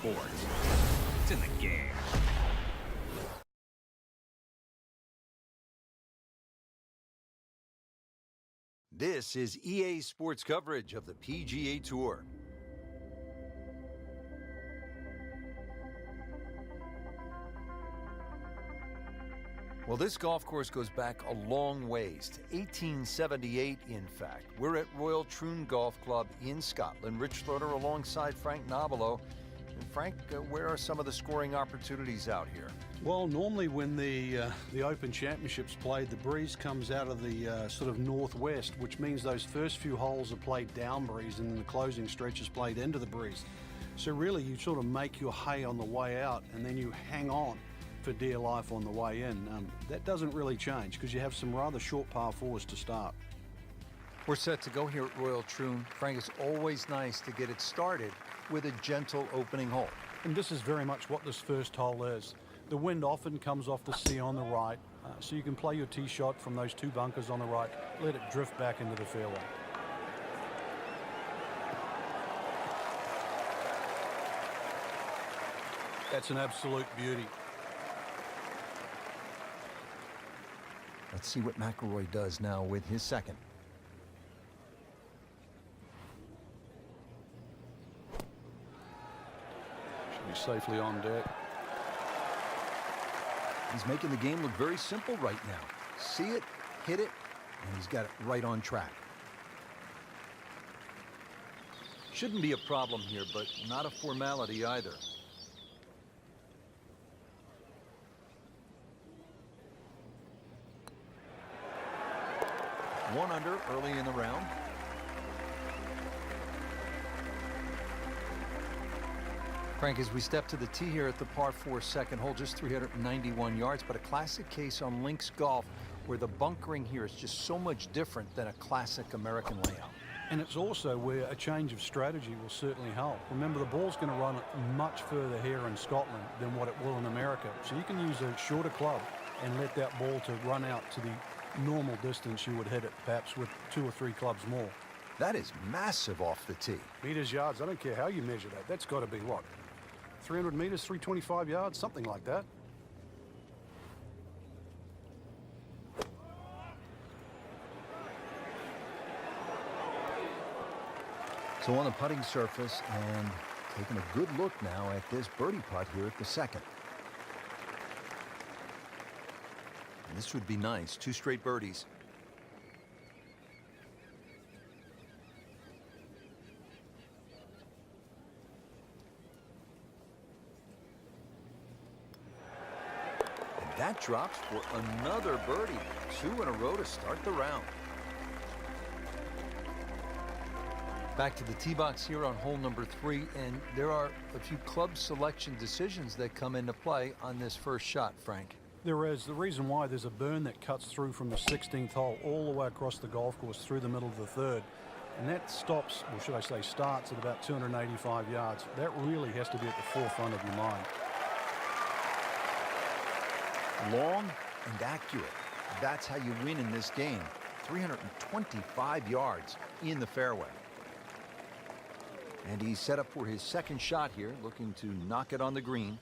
sports. It's in the game. This is EA Sports coverage of the PGA Tour. Well, this golf course goes back a long ways, to 1878, in fact. We're at Royal Troon Golf Club in Scotland. Rich Lerner alongside Frank Nobilo. And Frank, where are some of the scoring opportunities out here? Well, normally when the Open Championships played, the breeze comes out of the sort of northwest, which means those first few holes are played down breeze and then the closing stretch is played into the breeze. So really you sort of make your hay on the way out and then you hang on for dear life on the way in. That doesn't really change because you have some rather short par fours to start. We're set to go here at Royal Troon. Frank, it's always nice to get it started with a gentle opening hole. And this is very much what this first hole is. The wind often comes off the sea on the right, so you can play your tee shot from those two bunkers on the right, let it drift back into the fairway. That's an absolute beauty. Let's see what McIlroy does now with his second. Should be safely on deck. He's making the game look very simple right now. See it, hit it, and he's got it right on track. Shouldn't be a problem here, but not a formality either. One under early in the round. Frank, as we step to the tee here at the par 4 second hole, just 391 yards, but a classic case on links golf where the bunkering here is just so much different than a classic American layout. And it's also where a change of strategy will certainly help. Remember, the ball's going to run much further here in Scotland than what it will in America. So you can use a shorter club and let that ball to run out to the normal distance you would hit it, perhaps with 2 or 3 clubs more. That is massive off the tee. Meters, yards, I don't care how you measure that. That's got to be what? 300 meters, 325 yards, something like that. So on the putting surface and taking a good look now at this birdie putt here at the second. And this would be nice, 2 straight birdies. That drops for another birdie. 2 in a row to start the round. Back to the tee box here on hole number 3, and there are a few club selection decisions that come into play on this first shot, Frank. There is. The reason why, there's a burn that cuts through from the 16th hole all the way across the golf course through the middle of the 3rd. And that stops, or should I say starts, at about 285 yards. That really has to be at the forefront of your mind. Long and accurate. That's how you win in this game. 325 yards in the fairway. And he's set up for his second shot here, looking to knock it on the green.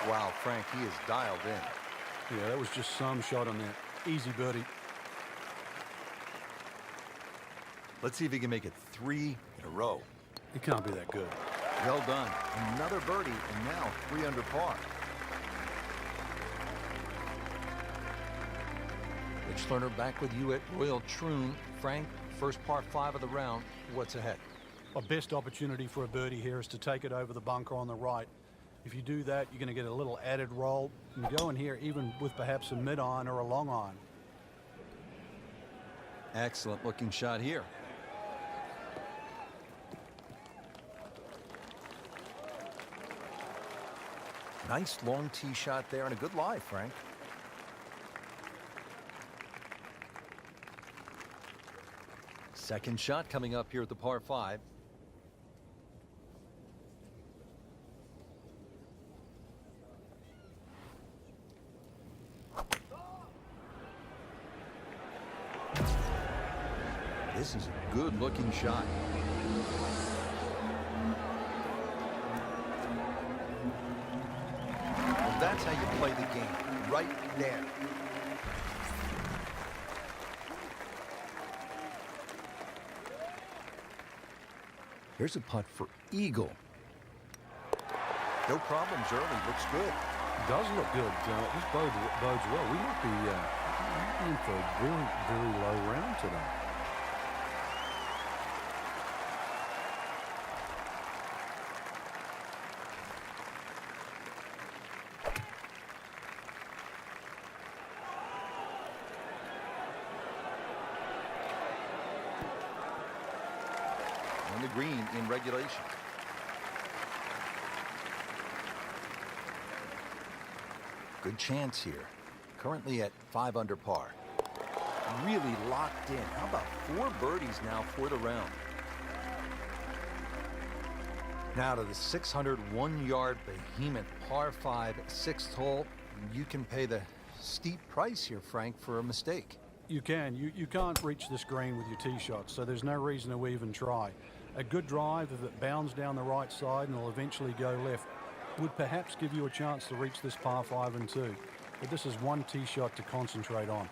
Wow, Frank, he is dialed in. Yeah, that was just some shot on that. Easy birdie. Let's see if he can make it 3 in a row. It can't be that good. Well done. Another birdie, and now 3 under par. Rich Lerner back with you at Royal Troon. Frank, first par 5 of the round. What's ahead? Our best opportunity for a birdie here is to take it over the bunker on the right. If you do that, you're going to get a little added roll and go in here even with perhaps a mid-iron or a long iron. Excellent looking shot here. Nice long tee shot there and a good lie, Frank. Second shot coming up here at the par 5. This is a good-looking shot. Well, that's how you play the game, right there. Here's a putt for eagle. No problems early, looks good. Does look good. This bodes well. We might be in for a very, very low round today. On the green in regulation. Good chance here. Currently at 5 under par. Really locked in. How about 4 birdies now for the round? Now to the 601-yard behemoth par 5 6th hole. You can pay the steep price here, Frank, for a mistake. You can. You can't reach this green with your tee shots, so there's no reason to even try. A good drive, if it bounds down the right side and will eventually go left, would perhaps give you a chance to reach this par 5 and 2. But this is one tee shot to concentrate on.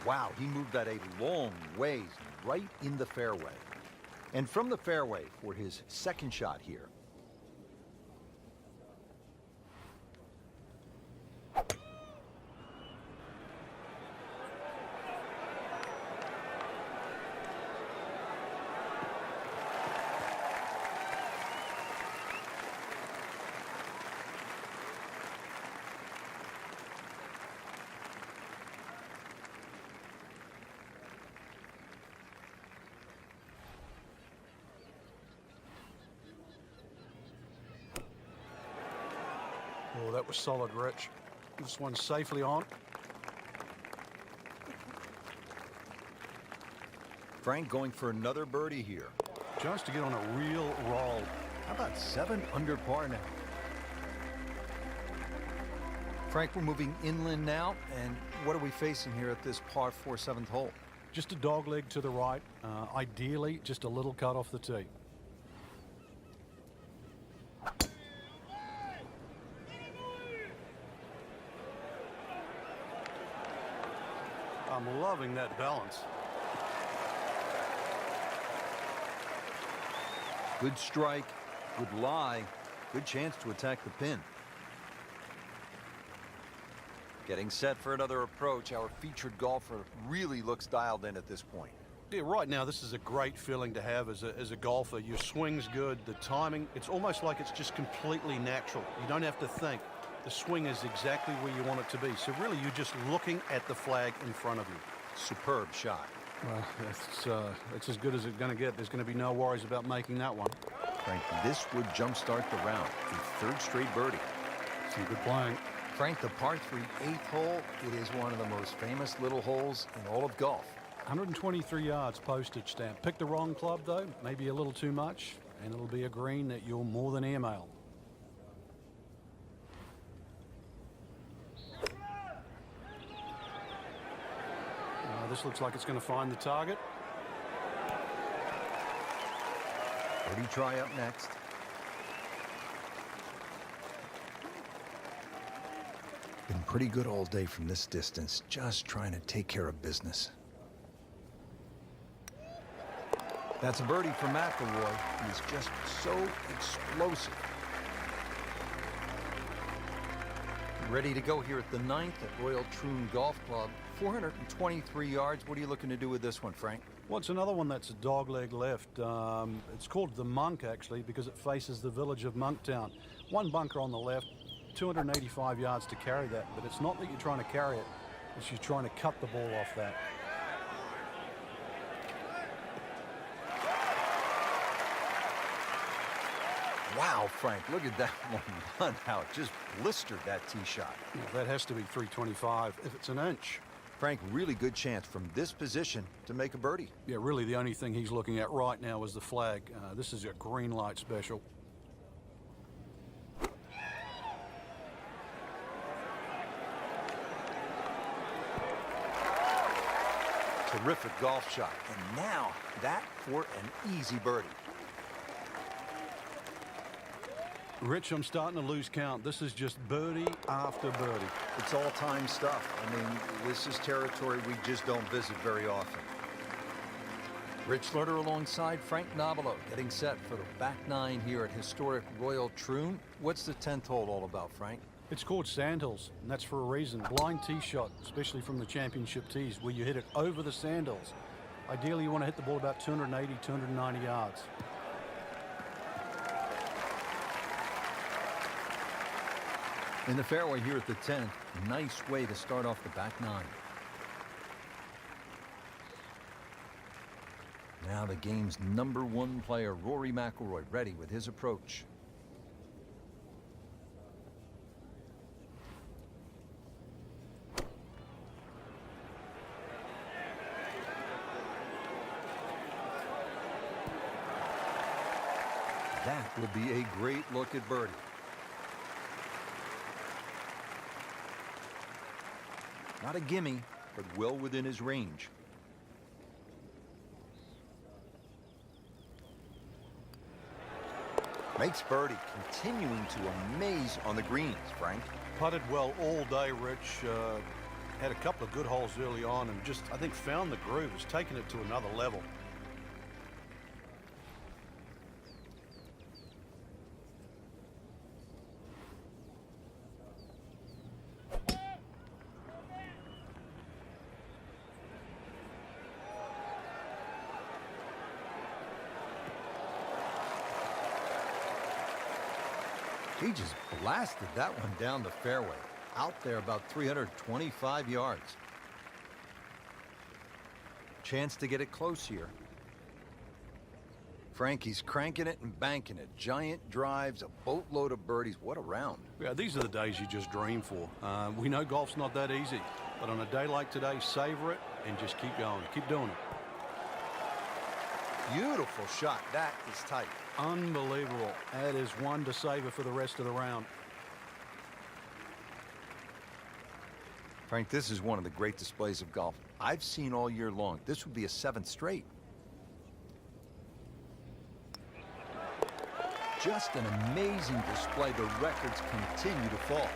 Wow, he moved that a long ways right in the fairway. And from the fairway for his second shot here. Oh, that was solid, Rich. This one's safely on. Frank going for another birdie here. Chance to get on a real roll. How about 7 under par now? Frank, we're moving inland now, and what are we facing here at this par 4 7th hole? Just a dog leg to the right. Ideally, just a little cut off the tee. I'm loving that balance. Good strike, good lie, good chance to attack the pin. Getting set for another approach. Our featured golfer really looks dialed in at this point. Yeah, right now this is a great feeling to have as a golfer. Your swing's good, the timing, it's almost like it's just completely natural. You don't have to think. The swing is exactly where you want it to be. So really you're just looking at the flag in front of you. Superb shot. Well, it's as good as it's going to get. There's going to be no worries about making that one. Frank, this would jumpstart the round. A 3rd straight birdie. Some good playing. Frank, the par 3 8th hole, it is one of the most famous little holes in all of golf. 123 yards postage stamp. Pick the wrong club, though, maybe a little too much, and it'll be a green that you'll more than airmail. This looks like it's going to find the target. Birdie try up next. Been pretty good all day from this distance, just trying to take care of business. That's a birdie for McIlroy. He's just so explosive. Ready to go here at the 9th at Royal Troon Golf Club. 423 yards. What are you looking to do with this one, Frank? Well, it's another one that's a dogleg left. It's called the Monk, actually, because it faces the village of Monktown. One bunker on the left, 285 yards to carry that, but it's not that you're trying to carry it, it's you're trying to cut the ball off that. Wow, Frank, look at that one run, how it just blistered that tee shot. Well, that has to be 325 if it's an inch. Frank, really good chance from this position to make a birdie. Yeah, really the only thing he's looking at right now is the flag. This is a green light special. Terrific golf shot. And now, that for an easy birdie. Rich, I'm starting to lose count. This is just birdie after birdie. It's all-time stuff. I mean, this is territory we just don't visit very often. Rich Lerner alongside Frank Nobilo, getting set for the back nine here at historic Royal Troon. What's the 10th hole all about, Frank? It's called Sandhills, and that's for a reason. Blind tee shot, especially from the championship tees, where you hit it over the sandhills. Ideally, you want to hit the ball about 280, 290 yards. In the fairway here at the 10th, nice way to start off the back nine. Now the game's #1 player, Rory McILROY, ready with his approach. That will be a great look at birdie. Not a gimme, but well within his range. Makes birdie, continuing to amaze on the greens, Frank. Putted well all day, Rich. Had a couple of good holes early on and just, I think, found the groove. Has taken it to another level. He just blasted that one down the fairway. Out there about 325 yards. Chance to get it close here. Frankie's cranking it and banking it. Giant drives, a boatload of birdies. What a round. Yeah, these are the days you just dream for. We know golf's not that easy, but on a day like today, savor it and just keep going. Keep doing it. Beautiful shot. That is tight. Unbelievable. That is one to savor for the rest of the round. Frank, this is one of the great displays of golf I've seen all year long. This would be a 7th straight. Just an amazing display. The records continue to fall.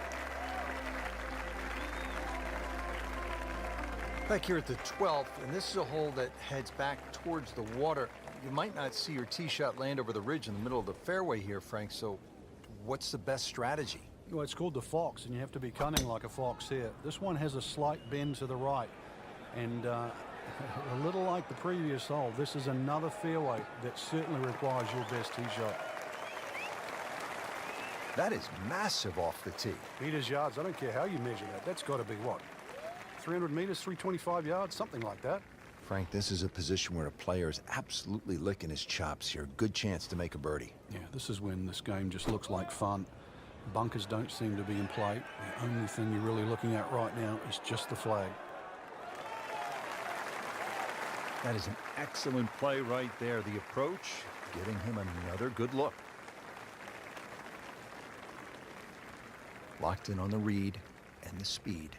Back here at the 12th, and this is a hole that heads back towards the water. You might not see your tee shot land over the ridge in the middle of the fairway here, Frank, so what's the best strategy? Well, it's called the fox, and you have to be cunning like a fox here. This one has a slight bend to the right, and a little like the previous hole, this is another fairway that certainly requires your best tee shot. That is massive off the tee. Meters, yards, I don't care how you measure that. That's got to be what? 300 meters, 325 yards, something like that. Frank, this is a position where a player is absolutely licking his chops here. Good chance to make a birdie. Yeah, this is when this game just looks like fun. Bunkers don't seem to be in play. The only thing you're really looking at right now is just the flag. That is an excellent play right there. The approach, giving him another good look. Locked in on the read and the speed.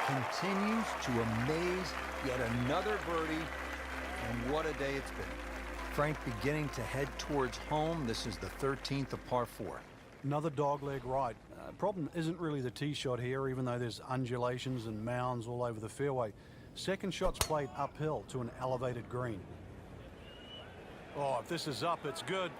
Continues to amaze. Yet another birdie, and what a day it's been. Frank beginning to head towards home. This is the 13th of par 4. Another dogleg right. Problem isn't really the tee shot here, even though there's undulations and mounds all over the fairway. Second shot's played uphill to an elevated green. Oh, if this is up, it's good.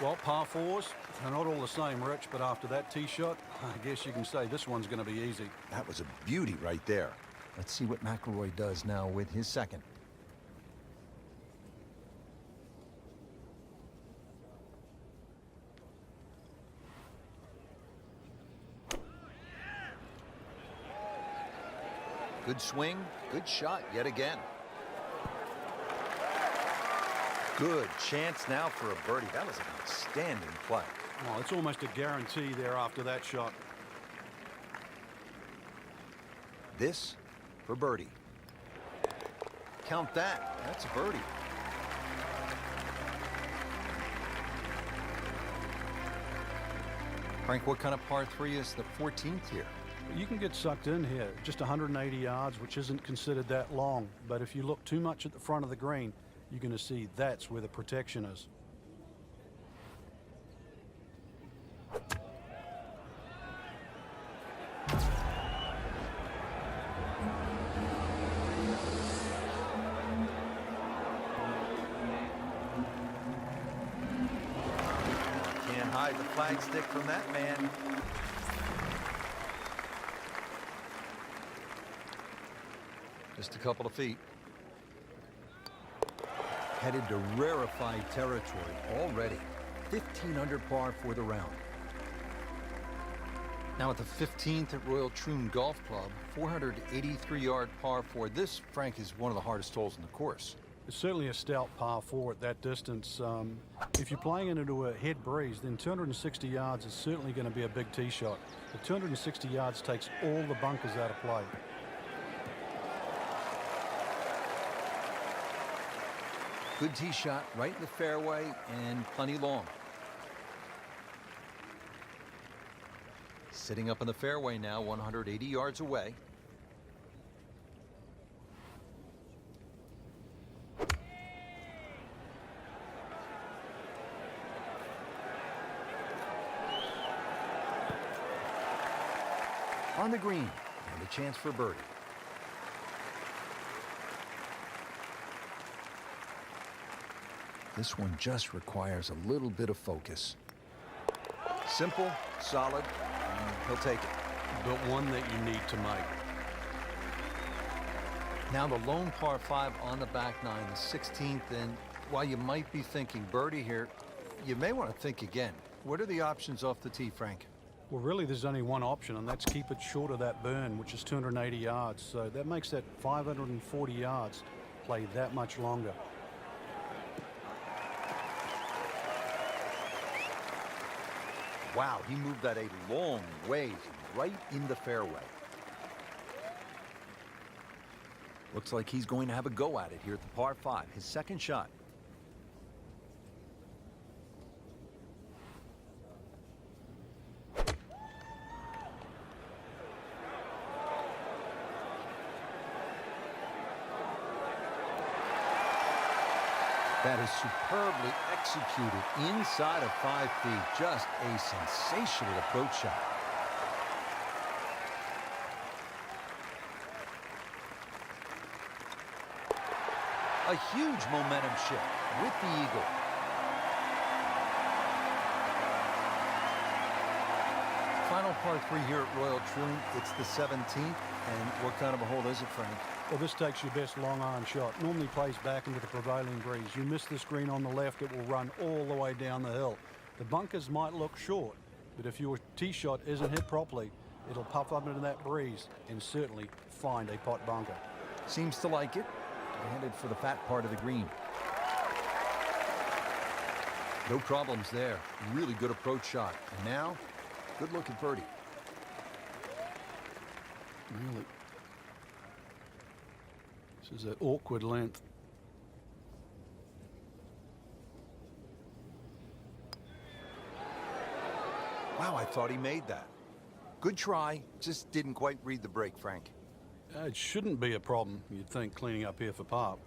Well, par 4s, they're not all the same, Rich, but after that tee shot, I guess you can say this one's going to be easy. That was a beauty right there. Let's see what McIlroy does now with his second. Good swing, good shot yet again. Good chance now for a birdie. That was an outstanding play. Oh, it's almost a guarantee there after that shot. This for birdie. Count that. That's a birdie. Frank, what kind of par 3 is the 14th here? You can get sucked in here. Just 180 yards, which isn't considered that long. But if you look too much at the front of the green, you're going to see that's where the protection is. Can't hide the flagstick from that man. Just a couple of feet. Headed to rarefied territory already. 15 under par for the round. Now at the 15th at Royal Troon Golf Club, 483-yard par 4. This, Frank, is one of the hardest holes in the course. It's certainly a stout par 4 at that distance. If you're playing it into a head breeze, then 260 yards is certainly going to be a big tee shot. But 260 yards takes all the bunkers out of play. Good tee shot right in the fairway and plenty long. Sitting up in the fairway now, 180 yards away. On the green, and a chance for birdie. This one just requires a little bit of focus. Simple, solid, and he'll take it. But one that you need to make. Now the lone par 5 on the back nine, the 16th, and while you might be thinking birdie here, you may want to think again. What are the options off the tee, Frank? Well, really, there's only one option, and that's keep it short of that burn, which is 280 yards. So that makes that 540 yards play that much longer. Wow, he moved that a long ways right in the fairway. Looks like he's going to have a go at it here at the par 5, his second shot. That is superbly executed inside of 5 feet. Just a sensational approach shot. A huge momentum shift with the eagle. Final par 3 here at Royal Troon. It's the 17th. And what kind of a hole is it, Frank? Well, this takes your best long iron shot. Normally plays back into the prevailing breeze. You miss this green on the left, it will run all the way down the hill. The bunkers might look short, but if your tee shot isn't hit properly, it'll puff up into that breeze and certainly find a pot bunker. Seems to like it. Headed for the fat part of the green. No problems there. Really good approach shot. And now, good look at birdie. Really. This is that awkward length. Wow, I thought he made that. Good try, just didn't quite read the break, Frank. It shouldn't be a problem, you'd think, cleaning up here for par.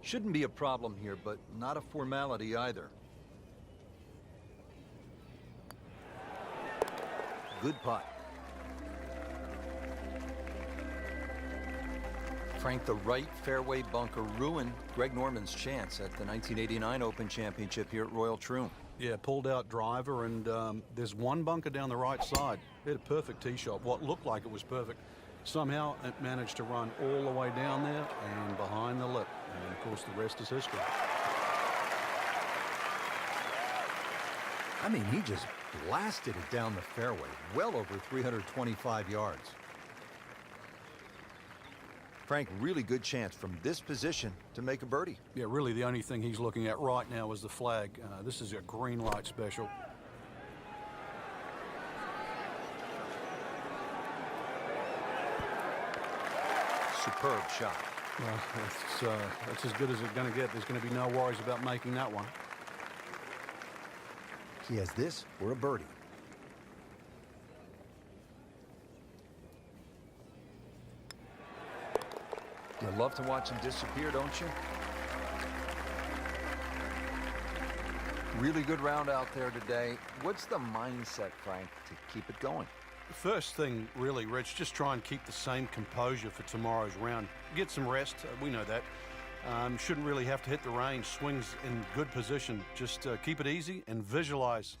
Shouldn't be a problem here, but not a formality either. Good putt. Frank, the right fairway bunker ruined Greg Norman's chance at the 1989 Open Championship here at Royal Troon. Yeah, pulled out driver, and there's one bunker down the right side. It had a perfect tee shot, what looked like it was perfect. Somehow it managed to run all the way down there and behind the lip. And of course, the rest is history. I mean, he just blasted it down the fairway, well over 325 yards. Frank, really good chance from this position to make a birdie. Yeah, really the only thing he's looking at right now is the flag. This is a green light special. superb shot. Well, that's as good as it's going to get. There's going to be no worries about making that one. He has this or a birdie. You love to watch him disappear, don't you? Really good round out there today. What's the mindset, Frank, to keep it going? The first thing, really, Rich, just try and keep the same composure for tomorrow's round. Get some rest, we know that. Shouldn't really have to hit the range. Swings in good position. Just keep it easy and visualize